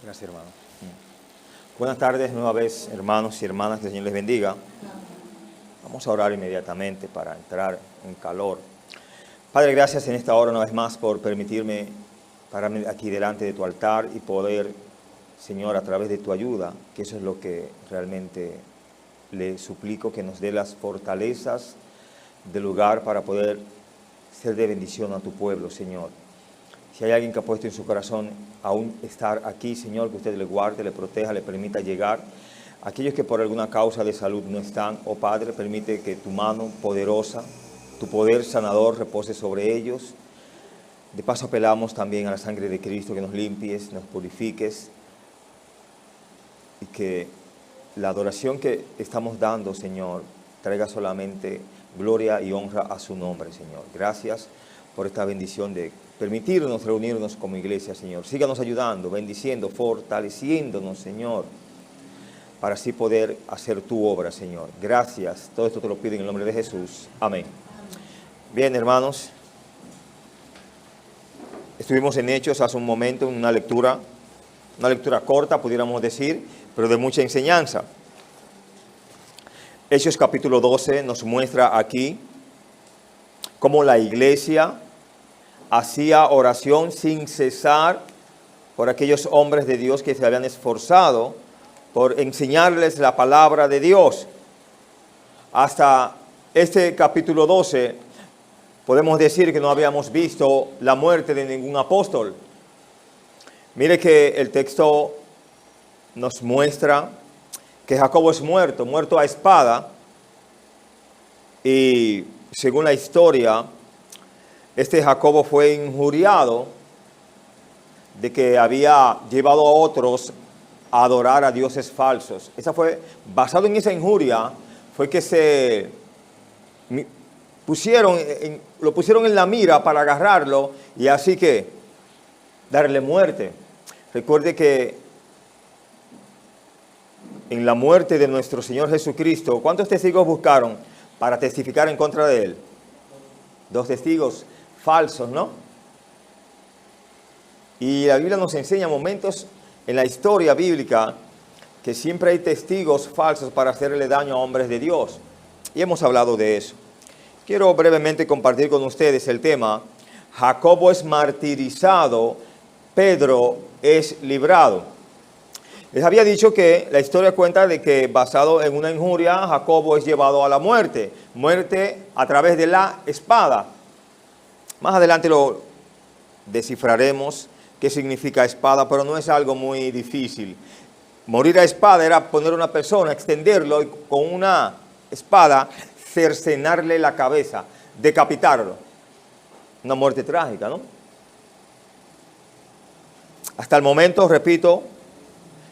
Gracias, hermano. Buenas tardes, nueva vez, hermanos y hermanas, que el Señor les bendiga. Vamos a orar inmediatamente para entrar en calor. Padre, gracias en esta hora una vez más por permitirme pararme aquí delante de tu altar y poder, Señor, a través de tu ayuda, que eso es lo que realmente le suplico, que nos dé las fortalezas del lugar para poder ser de bendición a tu pueblo, Señor. Si hay alguien que ha puesto en su corazón aún estar aquí, Señor, que usted le guarde, le proteja, le permita llegar. Aquellos que por alguna causa de salud no están, oh Padre, permite que tu mano poderosa, tu poder sanador repose sobre ellos. De paso apelamos también a la sangre de Cristo, que nos limpies, nos purifiques y que la adoración que estamos dando, Señor, traiga solamente gloria y honra a su nombre, Señor. Gracias por esta bendición de permitirnos reunirnos como iglesia, Señor. Síganos ayudando, bendiciendo, fortaleciéndonos, Señor, para así poder hacer tu obra, Señor. Gracias. Todo esto te lo pido en el nombre de Jesús. Amén. Bien, hermanos. Estuvimos en Hechos hace un momento, en una lectura corta, pudiéramos decir, pero de mucha enseñanza. Hechos capítulo 12 nos muestra aquí cómo la iglesia hacía oración sin cesar por aquellos hombres de Dios que se habían esforzado por enseñarles la palabra de Dios. Hasta este capítulo 12 podemos decir que no habíamos visto la muerte de ningún apóstol. Mire que el texto nos muestra que Jacobo es muerto a espada, y según la historia, este Jacobo fue injuriado de que había llevado a otros a adorar a dioses falsos. Basado en esa injuria, fue que lo pusieron en la mira para agarrarlo y así que darle muerte. Recuerde que en la muerte de nuestro Señor Jesucristo, ¿cuántos testigos buscaron para testificar en contra de Él? 2 testigos falsos, ¿no? Y la Biblia nos enseña momentos en la historia bíblica que siempre hay testigos falsos para hacerle daño a hombres de Dios. Y hemos hablado de eso. Quiero brevemente compartir con ustedes el tema: Jacobo es martirizado, Pedro es librado. Les había dicho que la historia cuenta de que, basado en una injuria, Jacobo es llevado a la muerte. Muerte a través de la espada. Más adelante lo descifraremos qué significa espada, pero no es algo muy difícil. Morir a espada era poner a una persona, extenderlo y con una espada cercenarle la cabeza, decapitarlo. Una muerte trágica, ¿no? Hasta el momento, repito,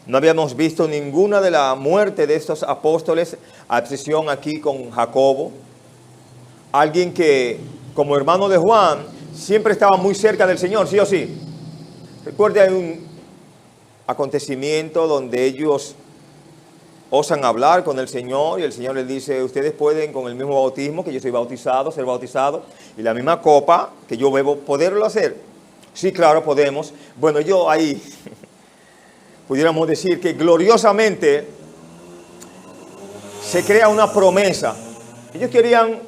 no habíamos visto ninguna de la muerte de estos apóstoles, a excepción aquí con Jacobo. Alguien que, como hermano de Juan, siempre estaba muy cerca del Señor, ¿sí o sí? Recuerde, hay un acontecimiento donde ellos osan hablar con el Señor y el Señor les dice: ustedes pueden con el mismo bautismo que yo soy bautizado, ser bautizado, y la misma copa que yo bebo, ¿poderlo hacer? Sí, claro, podemos. Bueno, yo ahí pudiéramos decir que gloriosamente se crea una promesa. Ellos querían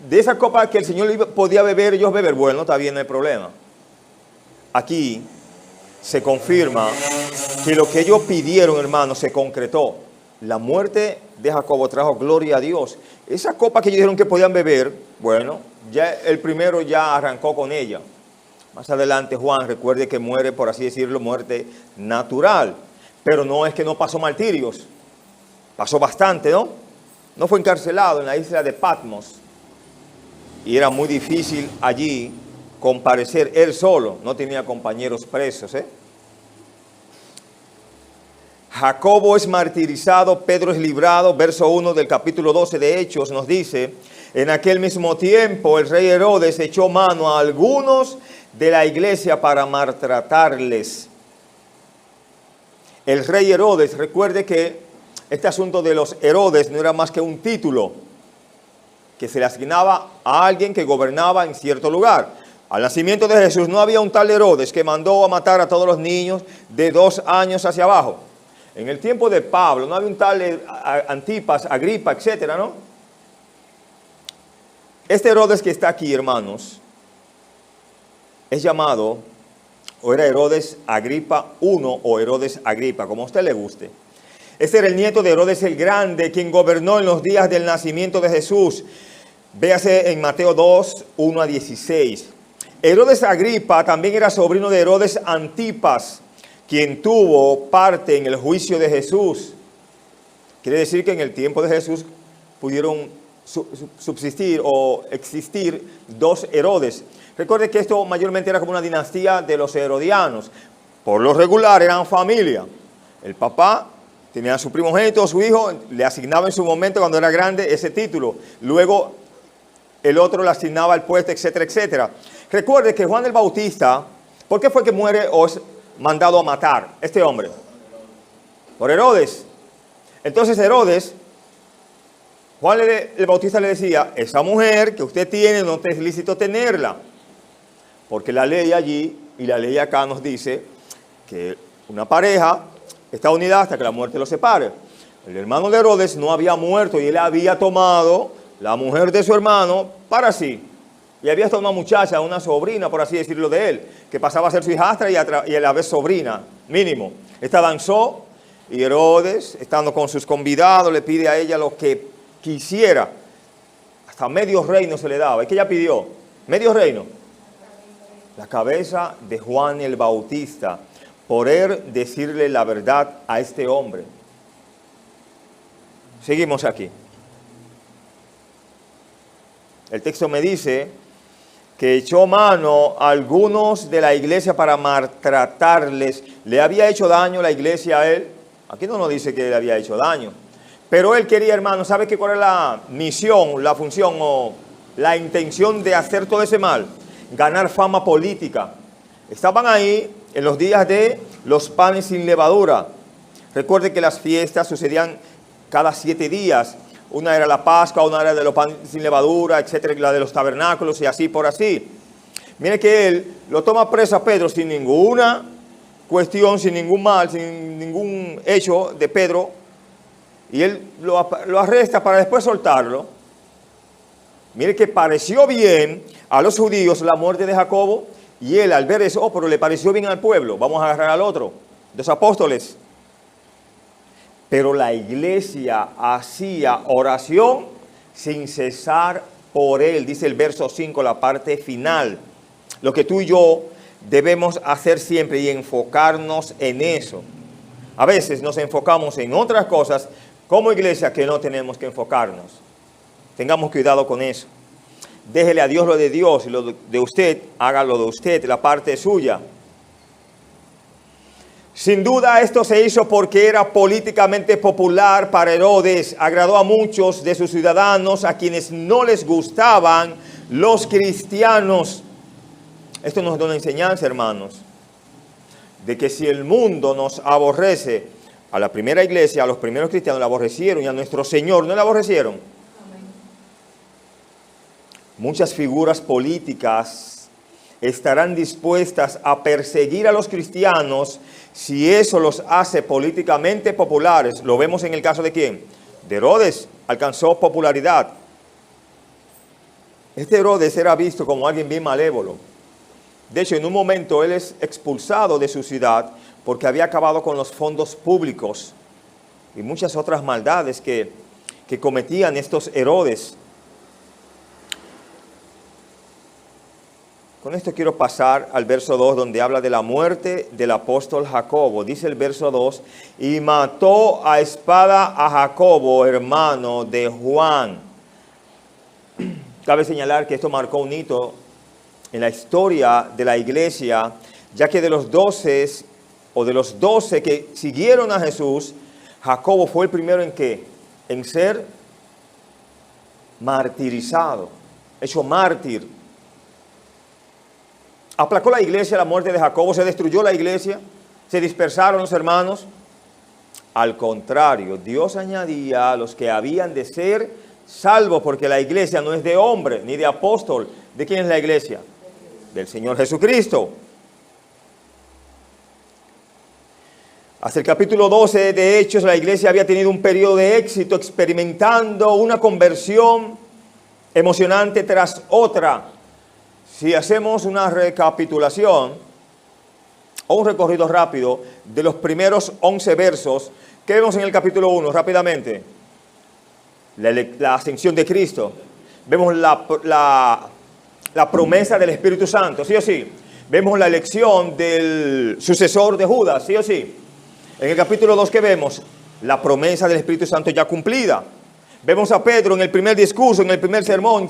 de esa copa que el Señor podía beber, ellos beber. Bueno, está bien, no hay problema. Aquí se confirma que lo que ellos pidieron, hermanos, se concretó. La muerte de Jacobo trajo gloria a Dios. Esa copa que ellos dijeron que podían beber, bueno, ya el primero ya arrancó con ella. Más adelante Juan, recuerde que muere, por así decirlo, muerte natural. Pero no es que no pasó martirios. Pasó bastante, ¿no? No fue encarcelado en la isla de Patmos. Y era muy difícil allí comparecer él solo. No tenía compañeros presos, ¿eh? Jacobo es martirizado, Pedro es librado. Verso 1 del capítulo 12 de Hechos nos dice: en aquel mismo tiempo el rey Herodes echó mano a algunos de la iglesia para maltratarles. El rey Herodes, recuerde que este asunto de los Herodes no era más que un título que se le asignaba a alguien que gobernaba en cierto lugar. Al nacimiento de Jesús no había un tal Herodes que mandó a matar a todos los niños de 2 años hacia abajo. En el tiempo de Pablo no había un tal Antipas, Agripa, etcétera, ¿no? Este Herodes que está aquí, hermanos, es llamado, o era Herodes Agripa I o Herodes Agripa, como a usted le guste. Este era el nieto de Herodes el Grande, quien gobernó en los días del nacimiento de Jesús. Véase en Mateo 2, 1 a 16. Herodes Agripa también era sobrino de Herodes Antipas, quien tuvo parte en el juicio de Jesús. Quiere decir que en el tiempo de Jesús pudieron subsistir o existir 2 Herodes. Recuerde que esto mayormente era como una dinastía de los herodianos. Por lo regular eran familia. El papá tenía a su primogénito, su hijo, le asignaba en su momento cuando era grande ese título. Luego el otro le asignaba el puesto, etcétera, etcétera. Recuerde que Juan el Bautista, ¿por qué fue que muere o es mandado a matar este hombre? Por Herodes. Entonces Herodes, Juan el Bautista le decía, esa mujer que usted tiene no te es lícito tenerla. Porque la ley allí y la ley acá nos dice que una pareja está unida hasta que la muerte los separe. El hermano de Herodes no había muerto y él había tomado la mujer de su hermano para sí. Y había hasta una muchacha, una sobrina, por así decirlo, de él, que pasaba a ser su hijastra y a la vez sobrina, mínimo. Esta danzó y Herodes, estando con sus convidados, le pide a ella lo que quisiera. Hasta medio reino se le daba. ¿Y qué ella pidió? Medio reino. La cabeza de Juan el Bautista, por él decirle la verdad a este hombre. Seguimos aquí. El texto me dice que echó mano a algunos de la iglesia para maltratarles. ¿Le había hecho daño la iglesia a él? Aquí no nos dice que le había hecho daño. Pero él quería, hermano, ¿sabe qué cuál es la misión, la función o la intención de hacer todo ese mal? Ganar fama política. Estaban ahí en los días de los panes sin levadura. Recuerde que las fiestas sucedían cada 7 días. Una era la Pascua, una era de los panes sin levadura, etcétera, la de los tabernáculos y así por así. Mire que él lo toma preso a Pedro sin ninguna cuestión, sin ningún mal, sin ningún hecho de Pedro. Y él lo arresta para después soltarlo. Mire que pareció bien a los judíos la muerte de Jacobo. Y él al ver eso, pero le pareció bien al pueblo. Vamos a agarrar al otro, los apóstoles. Pero la iglesia hacía oración sin cesar por él. Dice el verso 5, la parte final. Lo que tú y yo debemos hacer siempre y enfocarnos en eso. A veces nos enfocamos en otras cosas como iglesia que no tenemos que enfocarnos. Tengamos cuidado con eso. Déjele a Dios lo de Dios y lo de usted, haga lo de usted, la parte suya. Sin duda esto se hizo porque era políticamente popular para Herodes. Agradó a muchos de sus ciudadanos a quienes no les gustaban los cristianos. Esto nos da una enseñanza, hermanos, de que si el mundo nos aborrece, a la primera iglesia, a los primeros cristianos le aborrecieron y a nuestro Señor no le aborrecieron. Muchas figuras políticas estarán dispuestas a perseguir a los cristianos si eso los hace políticamente populares. Lo vemos en el caso de ¿quién? De Herodes. Alcanzó popularidad. Este Herodes era visto como alguien bien malévolo. De hecho, en un momento él es expulsado de su ciudad porque había acabado con los fondos públicos y muchas otras maldades que cometían estos Herodes. Con esto quiero pasar al verso 2, donde habla de la muerte del apóstol Jacobo. Dice el verso 2, y mató a espada a Jacobo, hermano de Juan. Cabe señalar que esto marcó un hito en la historia de la iglesia, ya que de los 12 que siguieron a Jesús, Jacobo fue el primero en ¿qué? En ser martirizado, hecho mártir. ¿Aplacó la iglesia la muerte de Jacobo? ¿Se destruyó la iglesia? ¿Se dispersaron los hermanos? Al contrario, Dios añadía a los que habían de ser salvos, porque la iglesia no es de hombre ni de apóstol. ¿De quién es la iglesia? del Señor Jesucristo. Hasta el capítulo 12 de Hechos, la iglesia había tenido un periodo de éxito, experimentando una conversión emocionante tras otra. Si hacemos una recapitulación o un recorrido rápido de los primeros 11 versos, ¿qué vemos en el capítulo 1? Rápidamente. La ascensión de Cristo. Vemos la promesa del Espíritu Santo, ¿sí o sí? Vemos la elección del sucesor de Judas, ¿sí o sí? En el capítulo 2, ¿qué vemos? La promesa del Espíritu Santo ya cumplida. Vemos a Pedro en el primer discurso, en el primer sermón,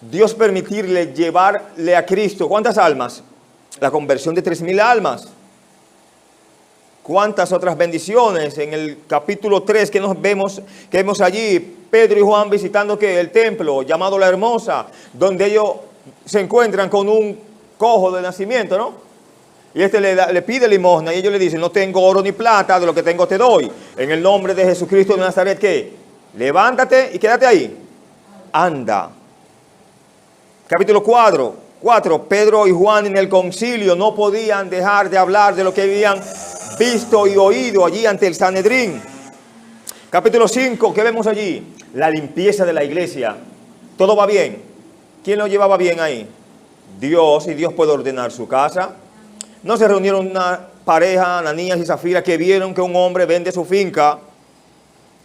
Dios permitirle llevarle a Cristo. ¿Cuántas almas? La conversión de 3,000 almas. ¿Cuántas otras bendiciones? En el capítulo 3 que vemos allí, Pedro y Juan visitando el templo llamado La Hermosa, donde ellos se encuentran con un cojo de nacimiento, ¿no? Y le pide limosna y ellos le dicen, no tengo oro ni plata, de lo que tengo te doy. En el nombre de Jesucristo de Nazaret, ¿qué? Levántate y quédate ahí. Anda. Capítulo 4, Pedro y Juan en el concilio no podían dejar de hablar de lo que habían visto y oído allí ante el Sanedrín. Capítulo 5, ¿qué vemos allí? La limpieza de la iglesia. ¿Todo va bien? ¿Quién lo llevaba bien ahí? Dios, y Dios puede ordenar su casa. No se reunieron una pareja, Ananías y Zafira, que vieron que un hombre vende su finca.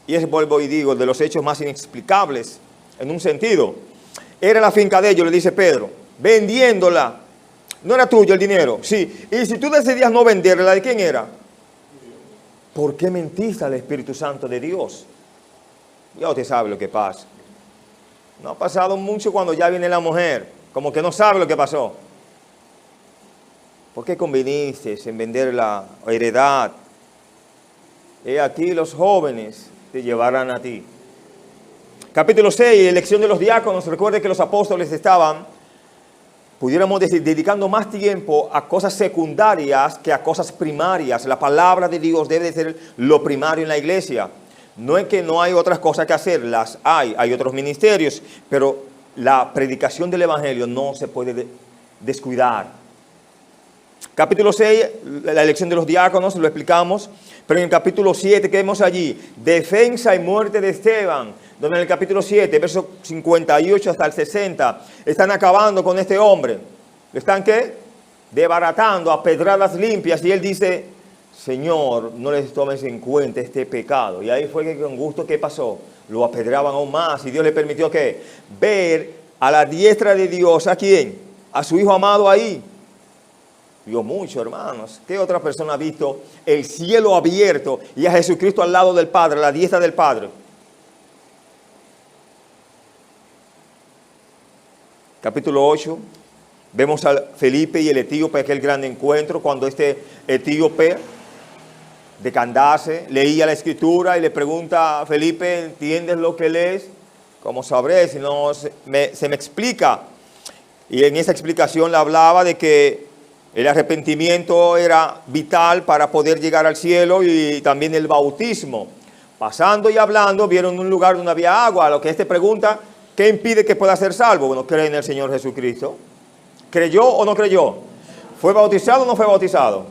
Y es, vuelvo y digo, de los hechos más inexplicables, en un sentido. Era la finca de ellos, le dice Pedro, vendiéndola. No era tuyo el dinero, sí. Y si tú decidías no venderla, ¿de quién era? ¿Por qué mentiste al Espíritu Santo de Dios? Ya usted sabe lo que pasa. No ha pasado mucho cuando ya viene la mujer, como que no sabe lo que pasó. ¿Por qué conviniste en vender la heredad? He aquí los jóvenes te llevarán a ti. Capítulo 6, elección de los diáconos. Recuerde que los apóstoles estaban, pudiéramos decir, dedicando más tiempo a cosas secundarias que a cosas primarias. La palabra de Dios debe de ser lo primario en la iglesia. No es que no hay otras cosas que hacer, las hay otros ministerios, pero la predicación del evangelio no se puede descuidar. Capítulo 6, la elección de los diáconos, lo explicamos. Pero en el capítulo 7, ¿qué vemos allí? Defensa y muerte de Esteban. Donde en el capítulo 7, versos 58 hasta el 60, están acabando con este hombre. ¿Están qué? Desbaratando a pedradas limpias. Y él dice, Señor, no les tomes en cuenta este pecado. Y ahí fue que con gusto, ¿qué pasó? Lo apedraban aún más. Y Dios le permitió, ¿qué? Ver a la diestra de Dios, ¿a quién? A su Hijo amado ahí. Vio mucho, hermanos. ¿Qué otra persona ha visto el cielo abierto y a Jesucristo al lado del Padre, a la diestra del Padre? Capítulo 8, vemos a Felipe y el etíope, aquel gran encuentro, cuando este etíope de Candace leía la escritura y le pregunta a Felipe, ¿entiendes lo que lees? ¿Cómo sabré? Si no se me explica. Y en esa explicación le hablaba de que el arrepentimiento era vital para poder llegar al cielo y también el bautismo. Pasando y hablando, vieron un lugar donde había agua. A lo que pregunta, ¿qué impide que pueda ser salvo? Bueno, cree en el Señor Jesucristo. ¿Creyó o no creyó? ¿Fue bautizado o no fue bautizado?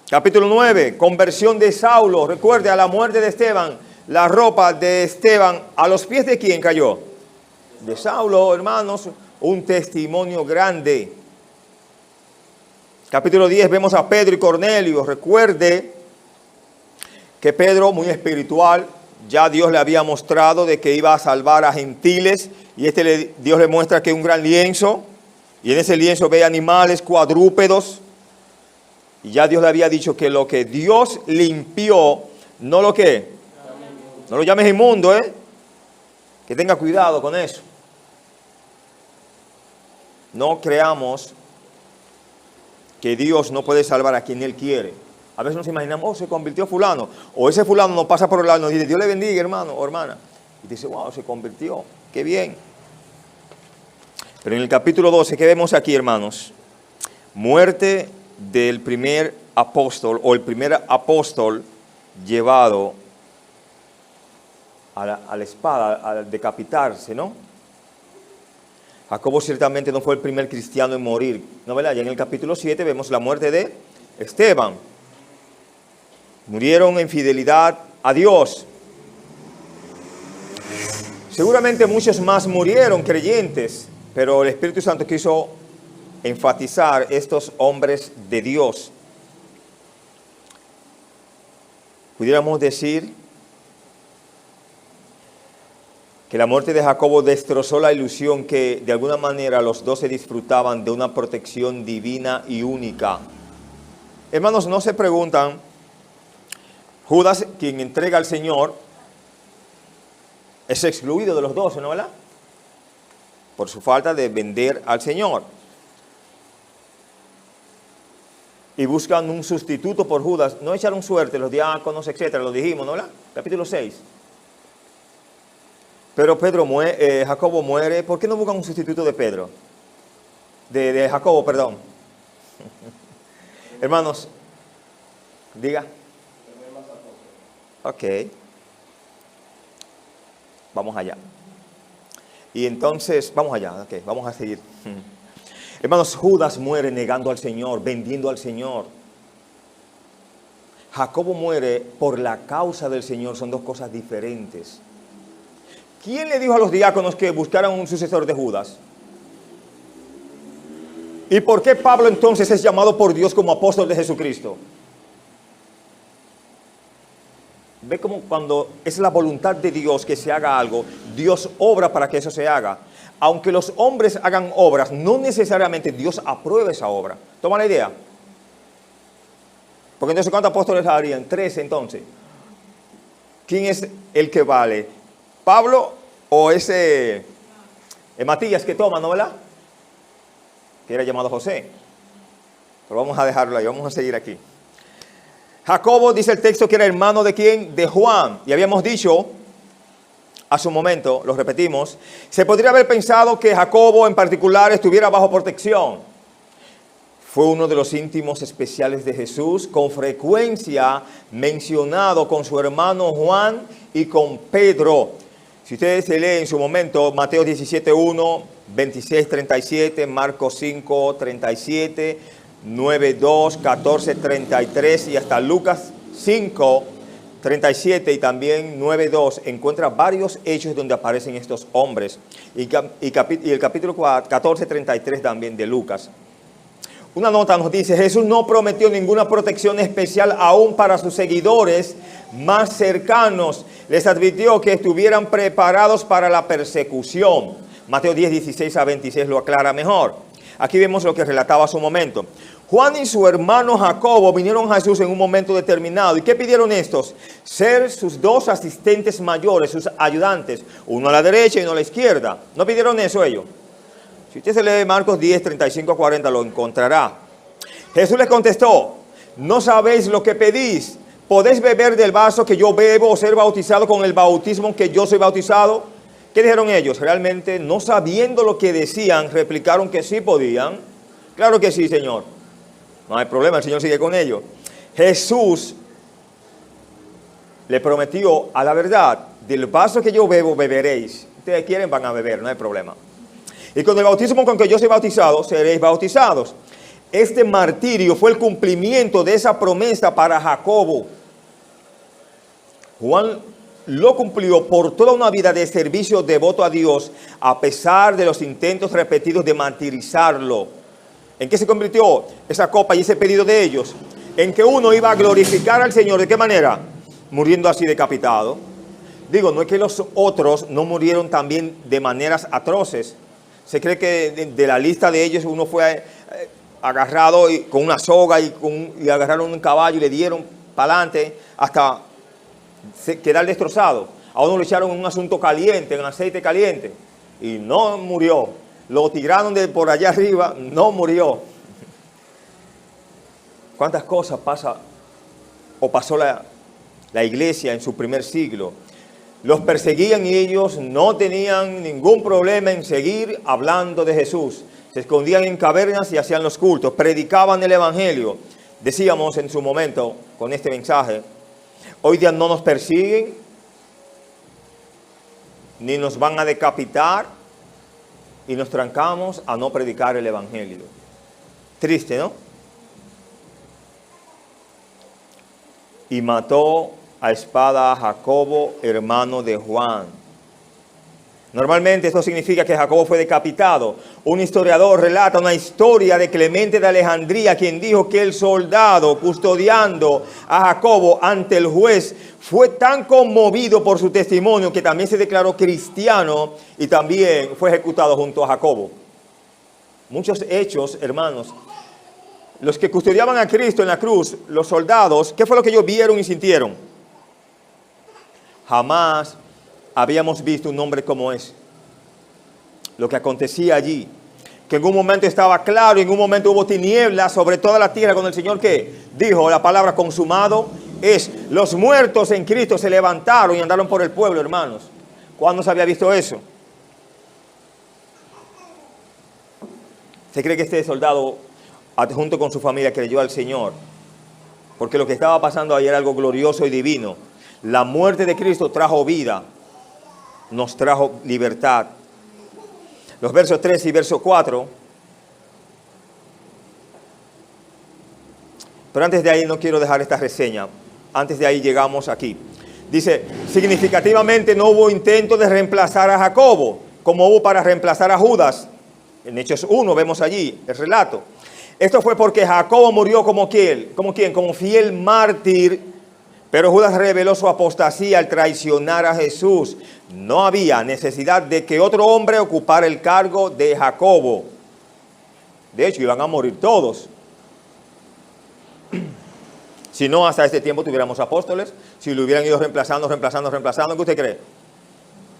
Capítulo 9, conversión de Saulo. Recuerde, a la muerte de Esteban, la ropa de Esteban, ¿a los pies de quién cayó? De Saulo, hermanos, un testimonio grande. Capítulo 10, vemos a Pedro y Cornelio. Recuerde que Pedro, muy espiritual, ya Dios le había mostrado de que iba a salvar a gentiles. Y Dios le muestra que un gran lienzo, y en ese lienzo ve animales cuadrúpedos. Y ya Dios le había dicho que lo que Dios limpió, no lo que, no lo llames inmundo, que tenga cuidado con eso. No creamos que Dios no puede salvar a quien Él quiere. A veces nos imaginamos, se convirtió fulano, o ese fulano nos pasa por el lado y nos dice, Dios le bendiga, hermano o hermana. Y dice, wow, se convirtió, qué bien. Pero en el capítulo 12, ¿qué vemos aquí, hermanos? Muerte del primer apóstol, o el primer apóstol llevado a la espada, a decapitarse, ¿no? Jacobo ciertamente no fue el primer cristiano en morir, ¿no, verdad? Ya en el capítulo 7 vemos la muerte de Esteban. Murieron en fidelidad a Dios. Seguramente muchos más murieron creyentes, pero el Espíritu Santo quiso enfatizar estos hombres de Dios. Pudiéramos decir que la muerte de Jacobo destrozó la ilusión que de alguna manera los 12 disfrutaban de una protección divina y única. Hermanos, no se preguntan, Judas, quien entrega al Señor, es excluido de los 12, ¿no, verdad? Por su falta de vender al Señor. Y buscan un sustituto por Judas. No echaron suerte los diáconos, etcétera, lo dijimos, ¿no, verdad? Capítulo 6. Pero Jacobo muere. ¿Por qué no buscan un sustituto de Pedro? De Jacobo, perdón. Hermanos, diga. Ok. Vamos allá. Y entonces, vamos allá, ok, vamos a seguir. Hermanos, Judas muere negando al Señor, vendiendo al Señor. Jacobo muere por la causa del Señor, son dos cosas diferentes. ¿Quién le dijo a los diáconos que buscaran un sucesor de Judas? ¿Y por qué Pablo entonces es llamado por Dios como apóstol de Jesucristo? Ve como cuando es la voluntad de Dios que se haga algo, Dios obra para que eso se haga. Aunque los hombres hagan obras, no necesariamente Dios aprueba esa obra. ¿Toma la idea? Porque entonces, ¿cuántos apóstoles harían? 13 entonces. ¿Quién es el que vale? ¿Pablo o ese Matías que toma, no, verdad? Que era llamado José. Pero vamos a dejarlo ahí, vamos a seguir aquí. Jacobo, dice el texto, que era hermano ¿de quién? De Juan. Y habíamos dicho hace un momento, lo repetimos, se podría haber pensado que Jacobo en particular estuviera bajo protección. Fue uno de los íntimos especiales de Jesús, con frecuencia mencionado con su hermano Juan y con Pedro. Si ustedes se leen en su momento, Mateo 17:1, 26:37, Marcos 5:37, 9:2, 14:33 y hasta Lucas 5:37 y también 9:2, encuentra varios hechos donde aparecen estos hombres. Y el capítulo 14:33 también de Lucas. Una nota nos dice, Jesús no prometió ninguna protección especial aún para sus seguidores más cercanos. Les advirtió que estuvieran preparados para la persecución. Mateo 10:16-26 lo aclara mejor. Aquí vemos lo que relataba hace un momento. Juan y su hermano Jacobo vinieron a Jesús en un momento determinado. ¿Y qué pidieron estos? Ser sus dos asistentes mayores, sus ayudantes, uno a la derecha y uno a la izquierda. ¿No pidieron eso ellos? Si usted se lee Marcos 10, 35-40, lo encontrará. Jesús les contestó, ¿no sabéis lo que pedís? ¿Podéis beber del vaso que yo bebo o ser bautizado con el bautismo que yo soy bautizado? ¿Qué dijeron ellos? Realmente, no sabiendo lo que decían, replicaron que sí podían. Claro que sí, Señor. No hay problema, el Señor sigue con ellos. Jesús le prometió a la verdad, del vaso que yo bebo, beberéis. Ustedes quieren, van a beber, no hay problema. Y con el bautismo con que yo soy bautizado, seréis bautizados. Este martirio fue el cumplimiento de esa promesa para Jacobo. Juan lo cumplió por toda una vida de servicio devoto a Dios, a pesar de los intentos repetidos de martirizarlo. ¿En qué se convirtió esa copa y ese pedido de ellos? En que uno iba a glorificar al Señor. ¿De qué manera? Muriendo así decapitado. Digo, no es que los otros no murieron también de maneras atroces. Se cree que de la lista de ellos uno fue agarrado con una soga y agarraron un caballo y le dieron para adelante hasta quedar destrozado. A uno lo echaron en un asunto caliente, en aceite caliente, y no murió. Lo tiraron de por allá arriba, no murió. ¿Cuántas cosas pasó la iglesia en su primer siglo? Los perseguían y ellos no tenían ningún problema en seguir hablando de Jesús. Se escondían en cavernas y hacían los cultos, predicaban el evangelio. Decíamos en su momento con este mensaje, hoy día no nos persiguen ni nos van a decapitar y nos trancamos a no predicar el evangelio. Triste, ¿no? Y mató a espada a Jacobo, hermano de Juan. Normalmente esto significa que Jacobo fue decapitado. Un historiador relata una historia de Clemente de Alejandría, quien dijo que el soldado custodiando a Jacobo ante el juez fue tan conmovido por su testimonio que también se declaró cristiano y también fue ejecutado junto a Jacobo. Muchos hechos, hermanos. Los que custodiaban a Cristo en la cruz, los soldados, ¿qué fue lo que ellos vieron y sintieron? Jamás habíamos visto un hombre como ese. Lo que acontecía allí, que en un momento estaba claro y en un momento hubo tinieblas sobre toda la tierra, cuando el Señor que dijo la palabra consumado es, los muertos en Cristo se levantaron y andaron por el pueblo, hermanos. ¿Cuándo se había visto eso? ¿Se cree que este soldado, junto con su familia, creyó al Señor? Porque lo que estaba pasando ayer era algo glorioso y divino. La muerte de Cristo trajo vida, nos trajo libertad. Los versos 3 y verso 4. Pero antes de ahí no quiero dejar esta reseña. Antes de ahí llegamos aquí. Dice, significativamente no hubo intento de reemplazar a Jacobo, como hubo para reemplazar a Judas. En Hechos 1 vemos allí el relato. Esto fue porque Jacobo murió como quién, como fiel mártir. Pero Judas reveló su apostasía al traicionar a Jesús. No había necesidad de que otro hombre ocupara el cargo de Jacobo. De hecho, iban a morir todos. Si no, hasta este tiempo tuviéramos apóstoles. Si lo hubieran ido reemplazando, ¿qué usted cree?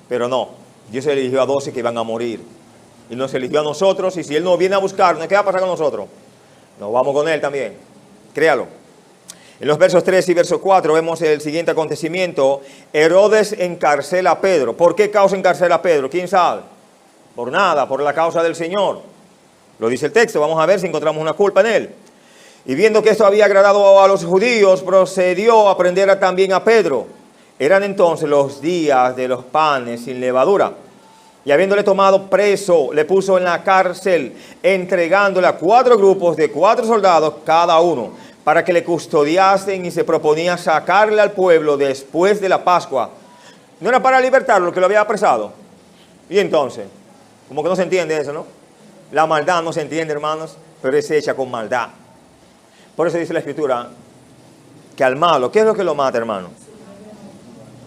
Pero no, Dios eligió a 12 que iban a morir. Y nos eligió a nosotros. Y si Él nos viene a buscar, ¿qué va a pasar con nosotros? Nos vamos con Él también. Créalo. En los versos 3 y verso 4 vemos el siguiente acontecimiento. Herodes encarcela a Pedro. ¿Por qué causa encarcela a Pedro? ¿Quién sabe? Por nada, por la causa del Señor. Lo dice el texto, vamos a ver si encontramos una culpa en él. Y viendo que esto había agradado a los judíos, procedió a prender también a Pedro. Eran entonces los días de los panes sin levadura. Y habiéndole tomado preso, le puso en la cárcel, entregándole a 4 grupos de 4 soldados cada uno, para que le custodiasen, y se proponía sacarle al pueblo después de la Pascua. No era para libertarlo, que lo había apresado. Y entonces, como que no se entiende eso, ¿no? La maldad no se entiende, hermanos, pero es hecha con maldad. Por eso dice la Escritura que al malo, ¿qué es lo que lo mata, hermano?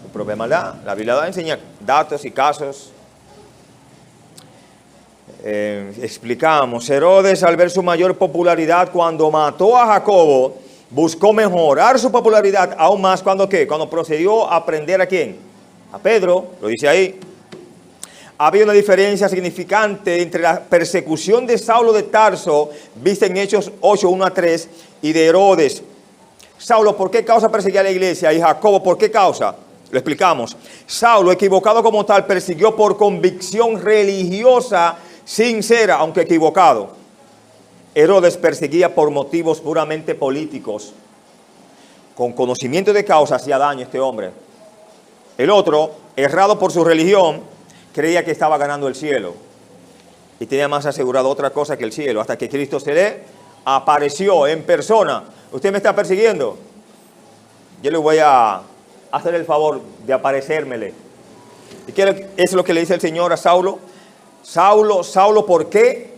Su propia maldad. La Biblia enseña datos y casos. Explicamos, Herodes, al ver su mayor popularidad cuando mató a Jacobo, buscó mejorar su popularidad aún más cuando ¿qué? Cuando procedió a prender ¿a quién? A Pedro, lo dice ahí. Había una diferencia significante entre la persecución de Saulo de Tarso, vista en Hechos 8, 1 a 3, y de Herodes. Saulo, ¿por qué causa perseguía a la iglesia? Y Jacobo, ¿por qué causa? Lo explicamos. Saulo, equivocado como tal, persiguió por convicción religiosa sincera, aunque equivocado. Herodes perseguía por motivos puramente políticos. Con conocimiento de causa hacía daño a este hombre. El otro, errado por su religión, creía que estaba ganando el cielo. Y tenía más asegurado otra cosa que el cielo, hasta que Cristo se le apareció en persona. ¿Usted me está persiguiendo? Yo le voy a hacer el favor de aparecérmele. ¿Y qué es lo que le dice el Señor a Saulo? Saulo, Saulo, ¿por qué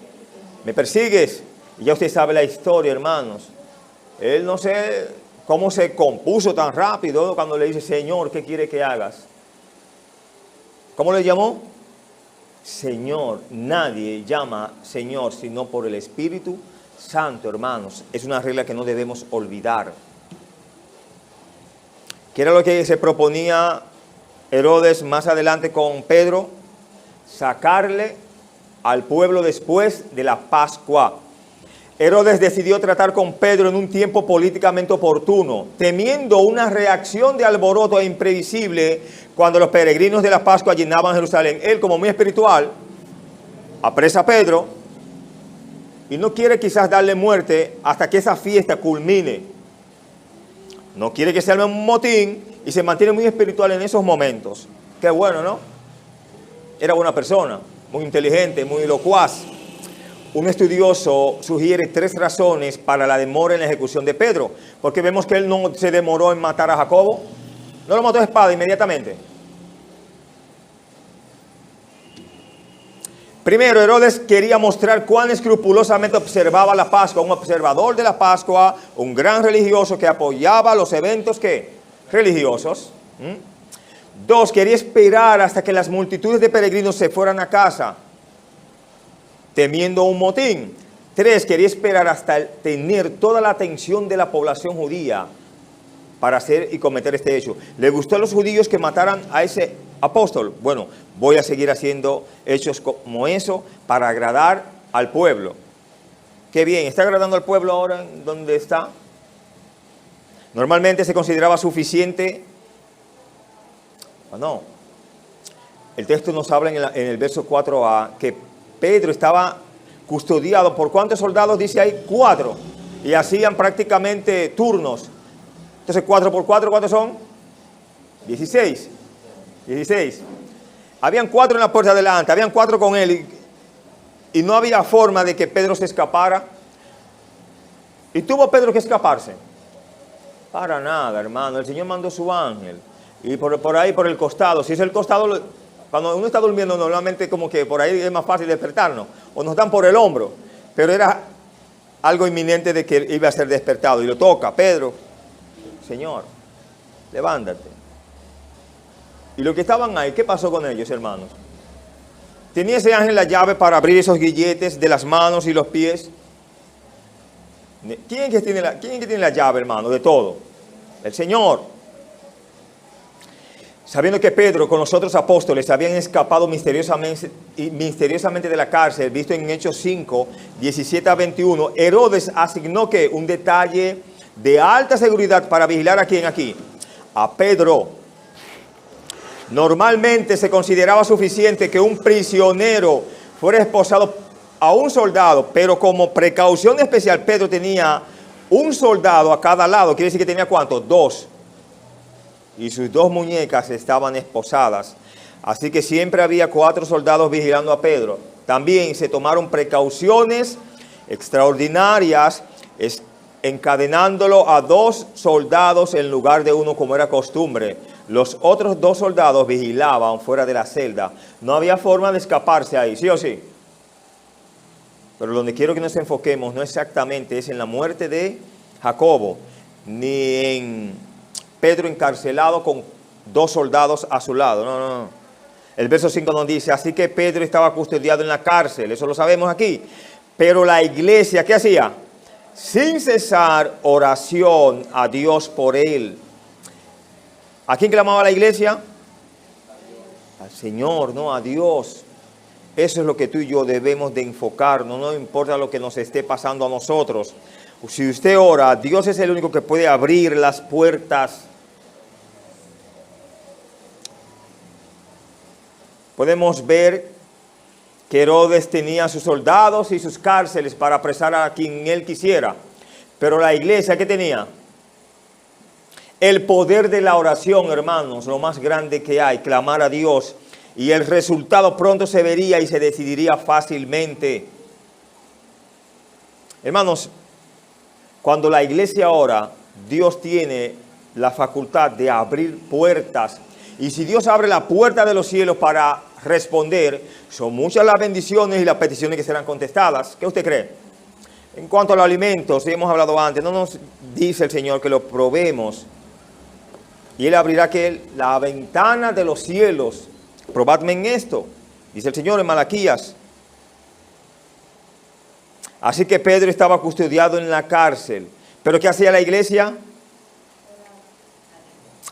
me persigues? Y ya usted sabe la historia, hermanos. Él no sé cómo se compuso tan rápido cuando le dice, Señor, ¿qué quiere que hagas? ¿Cómo le llamó? Señor. Nadie llama Señor sino por el Espíritu Santo, hermanos. Es una regla que no debemos olvidar. ¿Qué era lo que se proponía Herodes más adelante con Pedro? Sacarle al pueblo después de la Pascua. Herodes decidió tratar con Pedro en un tiempo políticamente oportuno, temiendo una reacción de alboroto e imprevisible cuando los peregrinos de la Pascua llenaban Jerusalén. Él, como muy espiritual, apresa a Pedro y no quiere quizás darle muerte hasta que esa fiesta culmine. No quiere que se arme un motín y se mantiene muy espiritual en esos momentos. Qué bueno, ¿no? era buena persona, muy inteligente, muy locuaz. Un estudioso sugiere 3 razones para la demora en la ejecución de Pedro, porque vemos que él no se demoró en matar a Jacobo, no lo mató a espada inmediatamente. Primero, Herodes quería mostrar cuán escrupulosamente observaba la Pascua, un observador de la Pascua, un gran religioso que apoyaba los eventos religiosos. 2, quería esperar hasta que las multitudes de peregrinos se fueran a casa, temiendo un motín. 3, quería esperar hasta tener toda la atención de la población judía para hacer y cometer este hecho. ¿Le gustó a los judíos que mataran a ese apóstol? Bueno, voy a seguir haciendo hechos como eso para agradar al pueblo. Qué bien, ¿está agradando al pueblo ahora en donde está? Normalmente se consideraba suficiente. ¿O no? El texto nos habla en el verso 4a que Pedro estaba custodiado por ¿cuántos soldados? Dice ahí 4. Y hacían prácticamente turnos. Entonces 4 por 4, ¿cuántos son? 16. 16. Habían 4 en la puerta delante, habían 4 con él y no había forma de que Pedro se escapara. ¿Y tuvo Pedro que escaparse? Para nada, hermano. El Señor mandó su ángel. Y por ahí, por el costado. Si es el costado, cuando uno está durmiendo, normalmente como que por ahí es más fácil despertarnos. O nos dan por el hombro. Pero era algo inminente de que iba a ser despertado. Y lo toca, Pedro, Señor, levántate. Y los que estaban ahí, ¿qué pasó con ellos, hermanos? ¿Tenía ese ángel la llave para abrir esos grilletes de las manos y los pies? ¿Quién que tiene la llave, hermano, de todo? El Señor. Sabiendo que Pedro con los otros apóstoles habían escapado misteriosamente de la cárcel, visto en Hechos 5, 17 a 21, Herodes asignó que un detalle de alta seguridad para vigilar a quién aquí, a Pedro. Normalmente se consideraba suficiente que un prisionero fuera esposado a un soldado, pero como precaución especial Pedro tenía un soldado a cada lado. Quiere decir que tenía ¿cuántos? 2. Y sus 2 muñecas estaban esposadas. Así que siempre había 4 soldados vigilando a Pedro. También se tomaron precauciones extraordinarias, encadenándolo a 2 soldados en lugar de 1 como era costumbre. Los otros 2 soldados vigilaban fuera de la celda. No había forma de escaparse ahí, ¿sí o sí? Pero donde quiero que nos enfoquemos no exactamente es en la muerte de Jacobo, ni en Pedro encarcelado con 2 soldados a su lado. No. El verso 5 nos dice, así que Pedro estaba custodiado en la cárcel, eso lo sabemos aquí. Pero la iglesia, ¿qué hacía? Sin cesar oración a Dios por él. ¿A quién clamaba la iglesia? Al Señor, no a Dios. Eso es lo que tú y yo debemos de enfocarnos, no importa lo que nos esté pasando a nosotros. Si usted ora, Dios es el único que puede abrir las puertas. Podemos ver que Herodes tenía sus soldados y sus cárceles para apresar a quien él quisiera. Pero la iglesia, ¿qué tenía? El poder de la oración, hermanos, lo más grande que hay, clamar a Dios. Y el resultado pronto se vería y se decidiría fácilmente. Hermanos, cuando la iglesia ora, Dios tiene la facultad de abrir puertas. Y si Dios abre la puerta de los cielos para responder, son muchas las bendiciones y las peticiones que serán contestadas. ¿Qué usted cree? En cuanto a los alimentos, hemos hablado antes, no nos dice el Señor que los probemos. Y Él abrirá la ventana de los cielos. Probadme en esto, dice el Señor en Malaquías. Así que Pedro estaba custodiado en la cárcel. ¿Pero qué hacía la iglesia?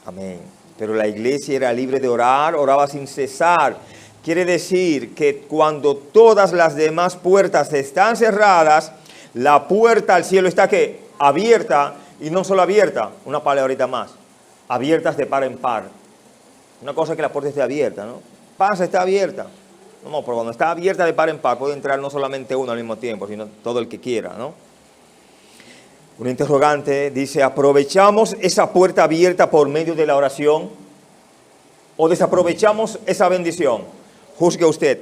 Amén. Pero la iglesia era libre de orar, oraba sin cesar. Quiere decir que cuando todas las demás puertas están cerradas, la puerta al cielo está ¿qué? Abierta, y no solo abierta, una palabrita más, abiertas de par en par. Una cosa es que la puerta esté abierta, ¿no? Pasa, está abierta. No, pero cuando está abierta de par en par puede entrar no solamente uno al mismo tiempo, sino todo el que quiera, ¿no? Un interrogante dice, ¿aprovechamos esa puerta abierta por medio de la oración? ¿O desaprovechamos esa bendición? juzgue usted.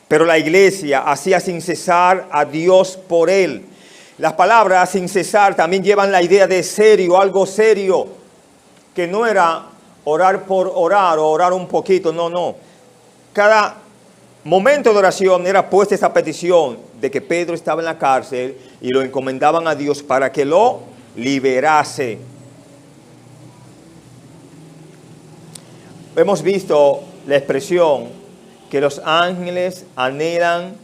Pero la iglesia hacía sin cesar a Dios por él. Las palabras sin cesar también llevan la idea de serio, algo serio, que no era orar por orar o orar un poquito, no. Cada momento de oración era puesta esa petición de que Pedro estaba en la cárcel y lo encomendaban a Dios para que lo liberase. Hemos visto la expresión que los ángeles anhelan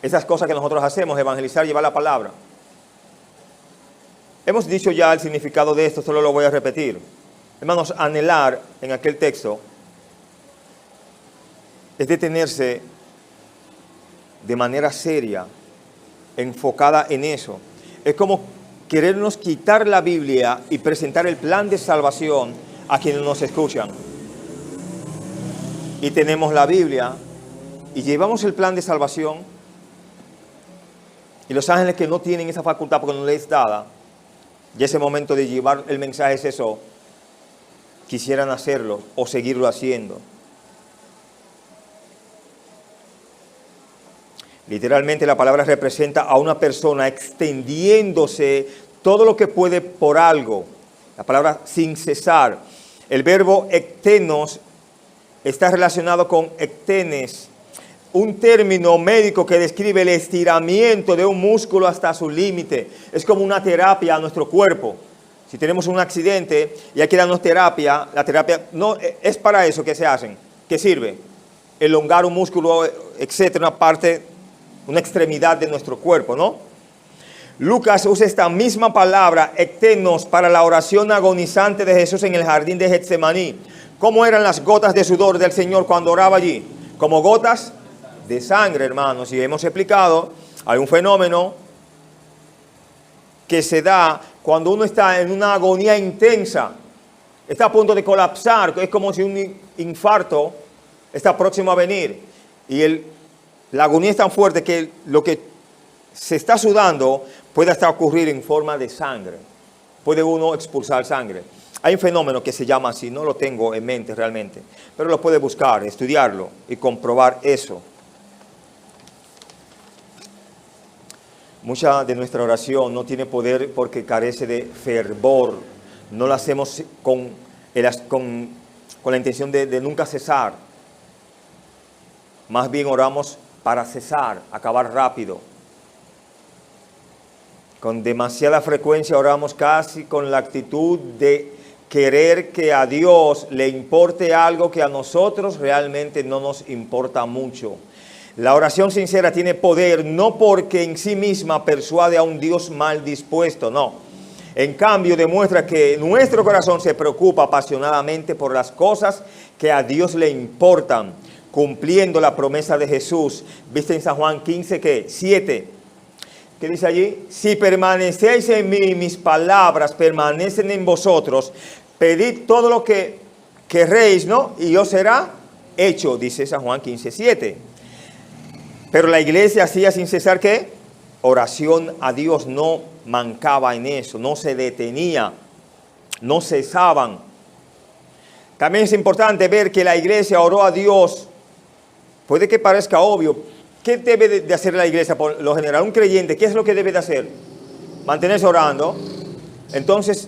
esas cosas que nosotros hacemos, evangelizar, llevar la palabra. Hemos dicho ya el significado de esto, solo lo voy a repetir. Hermanos, anhelar en aquel texto es detenerse de manera seria, enfocada en eso. Es como querernos quitar la Biblia y presentar el plan de salvación a quienes nos escuchan. Y tenemos la Biblia y llevamos el plan de salvación, y los ángeles que no tienen esa facultad porque no les es dada, y ese momento de llevar el mensaje es eso, quisieran hacerlo o seguirlo haciendo. Literalmente la palabra representa a una persona extendiéndose todo lo que puede por algo. La palabra sin cesar. El verbo ektenos está relacionado con ektenes, un término médico que describe el estiramiento de un músculo hasta su límite. Es como una terapia a nuestro cuerpo. Si tenemos un accidente y hay que darnos terapia, la terapia no es para eso que se hacen. ¿Qué sirve? Elongar un músculo, etcétera, una parte, una extremidad de nuestro cuerpo, ¿no? Lucas usa esta misma palabra, ektenos, para la oración agonizante de Jesús en el jardín de Getsemaní. ¿Cómo eran las gotas de sudor del Señor cuando oraba allí? Como gotas de sangre, hermanos. Y hemos explicado, hay un fenómeno que se da cuando uno está en una agonía intensa, está a punto de colapsar, es como si un infarto está próximo a venir. Y la agonía es tan fuerte que lo que se está sudando puede hasta ocurrir en forma de sangre. Puede uno expulsar sangre. Hay un fenómeno que se llama así, no lo tengo en mente realmente, pero lo puede buscar, estudiarlo y comprobar eso. Mucha de nuestra oración no tiene poder porque carece de fervor. No la hacemos con la intención de nunca cesar. Más bien oramos para cesar, acabar rápido. Con demasiada frecuencia oramos casi con la actitud de querer que a Dios le importe algo que a nosotros realmente no nos importa mucho. La oración sincera tiene poder no porque en sí misma persuade a un Dios mal dispuesto, no. En cambio demuestra que nuestro corazón se preocupa apasionadamente por las cosas que a Dios le importan, cumpliendo la promesa de Jesús, vista en San Juan 15, ¿qué? 7. ¿Qué dice allí? Si permanecéis en mí, mis palabras permanecen en vosotros, pedid todo lo que querréis, ¿no? Y os será hecho, dice San Juan 15, 7. Pero la iglesia hacía sin cesar, ¿qué? Oración a Dios, no mancaba en eso, no se detenía, no cesaban. También es importante ver que la iglesia oró a Dios. Puede que parezca obvio. ¿Qué debe de hacer la iglesia? Por lo general, un creyente, ¿qué es lo que debe de hacer? Mantenerse orando. Entonces,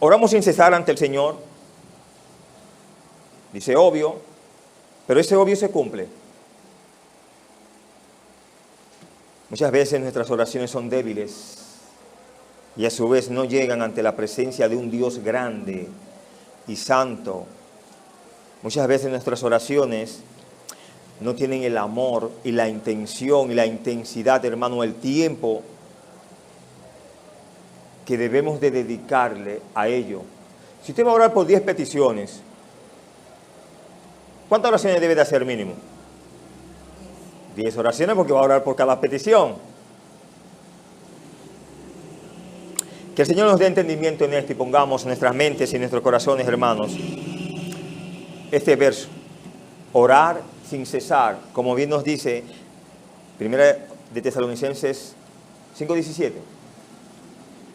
oramos sin cesar ante el Señor. Dice obvio, pero ese obvio se cumple. Muchas veces nuestras oraciones son débiles y a su vez no llegan ante la presencia de un Dios grande y santo. Muchas veces nuestras oraciones no tienen el amor y la intención y la intensidad, hermano, el tiempo que debemos de dedicarle a ello. Si usted va a orar por 10 peticiones, ¿cuántas oraciones debe de hacer mínimo? 10 oraciones porque va a orar por cada petición. Que el Señor nos dé entendimiento en esto y pongamos en nuestras mentes y en nuestros corazones, hermanos, este verso. Orar sin cesar, como bien nos dice Primera de Tesalonicenses 5:17.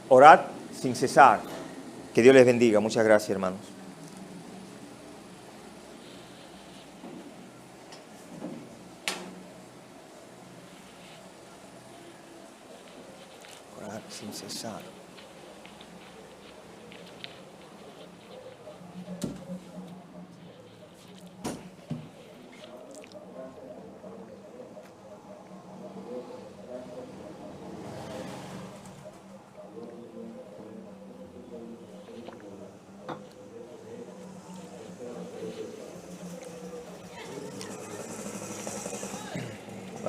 Orad sin cesar. Que Dios les bendiga. Muchas gracias, hermanos. Orar sin cesar.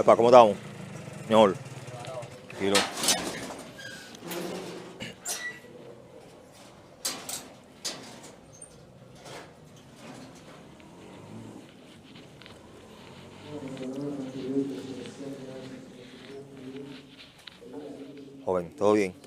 Epa, ¿cómo estamos? Mejor. Tranquilo. Joven, ¿todo bien?